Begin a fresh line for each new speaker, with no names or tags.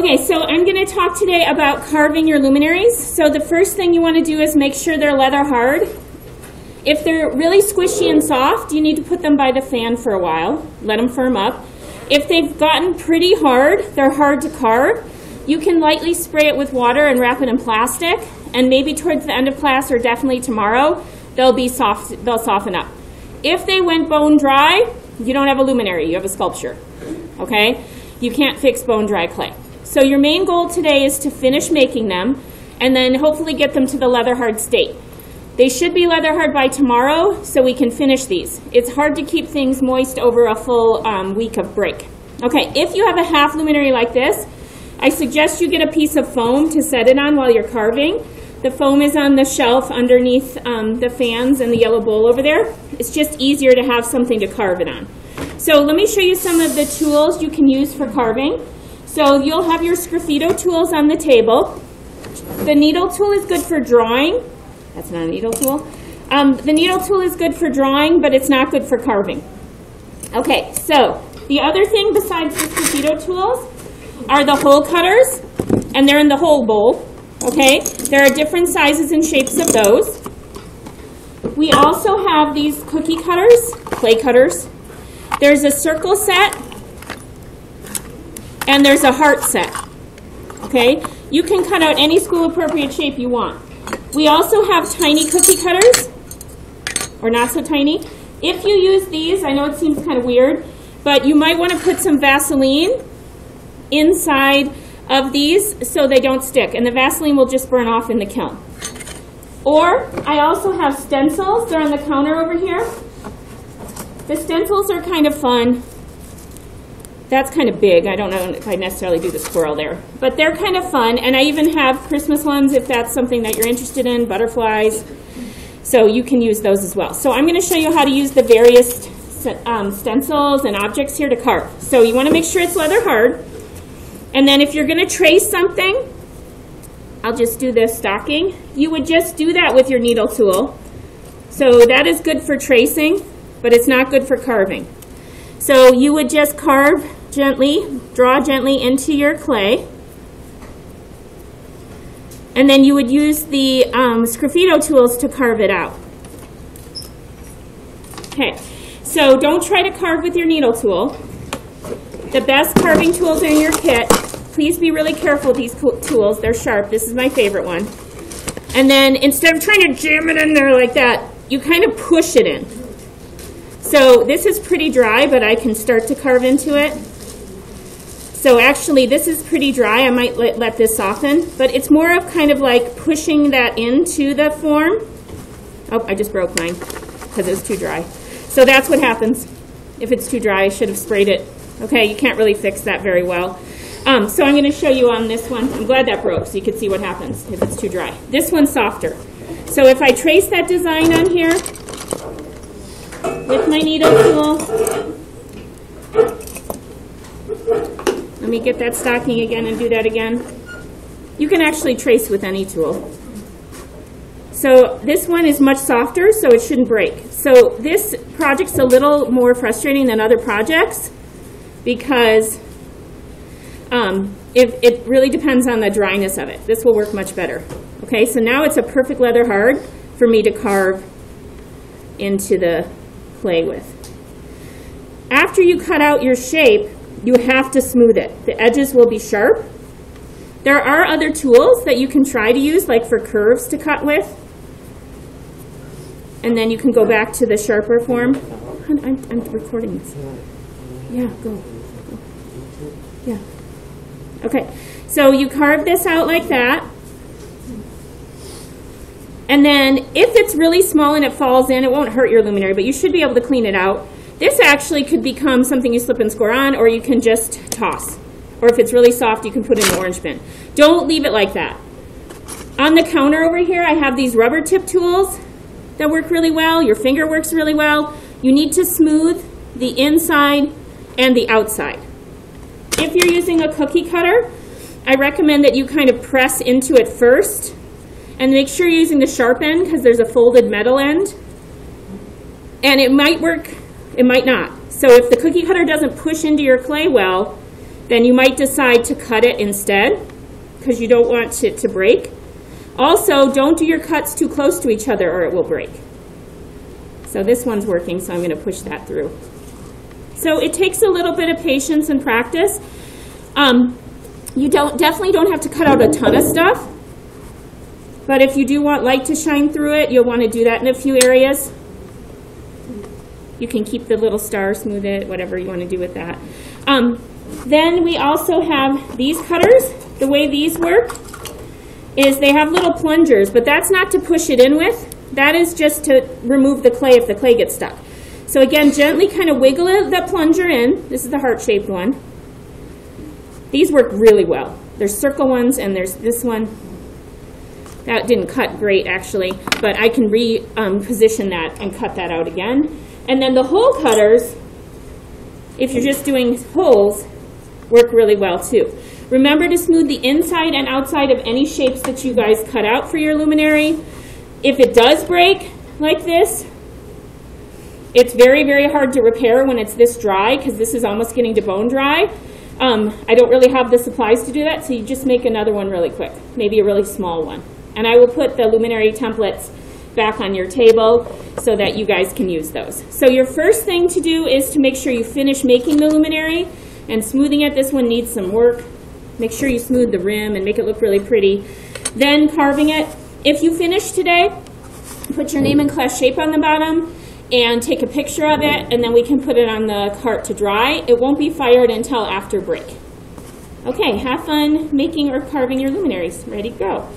Okay, so I'm going to talk today about carving your luminaries. So the first thing you want to do is make sure they're leather hard. If they're really squishy and soft, you need to put them by the fan for a while. Let them firm up. If they've gotten pretty hard, they're hard to carve, you can lightly spray it with water and wrap it in plastic. And maybe towards the end of class or definitely tomorrow, they'll be soft. They'll soften up. If they went bone dry, you don't have a luminary, you have a sculpture. Okay? You can't fix bone dry clay. So your main goal today is to finish making them and then hopefully get them to the leather hard state. They should be leather hard by tomorrow so we can finish these. It's hard to keep things moist over a full week of break. Okay, if you have a half luminary like this, I suggest you get a piece of foam to set it on while you're carving. The foam is on the shelf underneath the fans and the yellow bowl over there. It's just easier to have something to carve it on. So let me show you some of the tools you can use for carving. So you'll have your sgraffito tools on the table. The needle tool is good for drawing. That's not a needle tool. The needle tool is good for drawing, but it's not good for carving. Okay, so the other thing besides the sgraffito tools are the hole cutters, and they're in the hole bowl. Okay, there are different sizes and shapes of those. We also have these cookie cutters, clay cutters. There's a circle set, and there's a heart set. Okay, you can cut out any school-appropriate shape you want. We also have tiny cookie cutters, or not so tiny. If you use these, I know it seems kind of weird, but you might want to put some Vaseline inside of these so they don't stick, and the Vaseline will just burn off in the kiln. Or I also have stencils. They're on the counter over here. The stencils are kind of fun. That's kind of big. I don't know if I necessarily do the squirrel there. But they're kind of fun. And I even have Christmas ones if that's something that you're interested in, butterflies. So you can use those as well. So I'm going to show you how to use the various stencils and objects here to carve. So you want to make sure it's leather hard. And then if you're going to trace something, I'll just do this stocking. You would just do that with your needle tool. So that is good for tracing, but it's not good for carving. So you would just carve gently, draw gently into your clay. And then you would use the sgraffito tools to carve it out. Okay, so don't try to carve with your needle tool. The best carving tools are in your kit. Please be really careful with these tools. They're sharp. This is my favorite one. And then instead of trying to jam it in there like that, you kind of push it in. So this is pretty dry, but I can start to carve into it. So actually, this is pretty dry. I might let this soften. But it's more of kind of like pushing that into the form. Oh, I just broke mine because it was too dry. So that's what happens. If it's too dry, I should have sprayed it. Okay, you can't really fix that very well. So I'm going to show you on this one. I'm glad that broke so you can see what happens if it's too dry. This one's softer. So if I trace that design on here with my needle tool, let me get that stocking again and do that again. You can actually trace with any tool. So this one is much softer, so it shouldn't break. So this project's a little more frustrating than other projects because it really depends on the dryness of it. This will work much better. Okay, so now it's a perfect leather hard for me to carve into the clay with. After you cut out your shape, you have to smooth it. The edges will be sharp. There are other tools that you can try to use, like for curves to cut with. And then you can go back to the sharper form. I'm recording this. Yeah, go. Yeah. Okay, so you carve this out like that. And then if it's really small and it falls in, it won't hurt your luminary, but you should be able to clean it out. This actually could become something you slip and score on, or you can just toss. Or if it's really soft, you can put it in the orange bin. Don't leave it like that. On the counter over here, I have these rubber tip tools that work really well. Your finger works really well. You need to smooth the inside and the outside. If you're using a cookie cutter, I recommend that you kind of press into it first and make sure you're using the sharp end because there's a folded metal end. And it might work, it might not. So if the cookie cutter doesn't push into your clay well, then you might decide to cut it instead because you don't want it to break. Also, don't do your cuts too close to each other or it will break. So this one's working, so I'm going to push that through. So it takes a little bit of patience and practice. You definitely don't have to cut out a ton of stuff, but if you do want light to shine through it, you'll want to do that in a few areas. You can keep the little star, smooth it, whatever you want to do with that. Then we also have these cutters. The way these work is they have little plungers, but that's not to push it in with. That is just to remove the clay if the clay gets stuck. So again, gently kind of wiggle the plunger in. This is the heart-shaped one. These work really well. There's circle ones and there's this one. That didn't cut great actually, but I can reposition that and cut that out again. And then the hole cutters, if you're just doing holes, work really well too. Remember to smooth the inside and outside of any shapes that you guys cut out for your luminary. If it does break like this, it's very, very hard to repair when it's this dry because this is almost getting to bone dry. I don't really have the supplies to do that, so you just make another one really quick, maybe a really small one. And I will put the luminary templates back on your table so that you guys can use those. So your first thing to do is to make sure you finish making the luminary and smoothing it. This one needs some work. Make sure you smooth the rim and make it look really pretty. Then carving it. If you finish today, put your name and class shape on the bottom and take a picture of it, and then we can put it on the cart to dry. It won't be fired until after break. Okay, have fun making or carving your luminaries. Ready, go.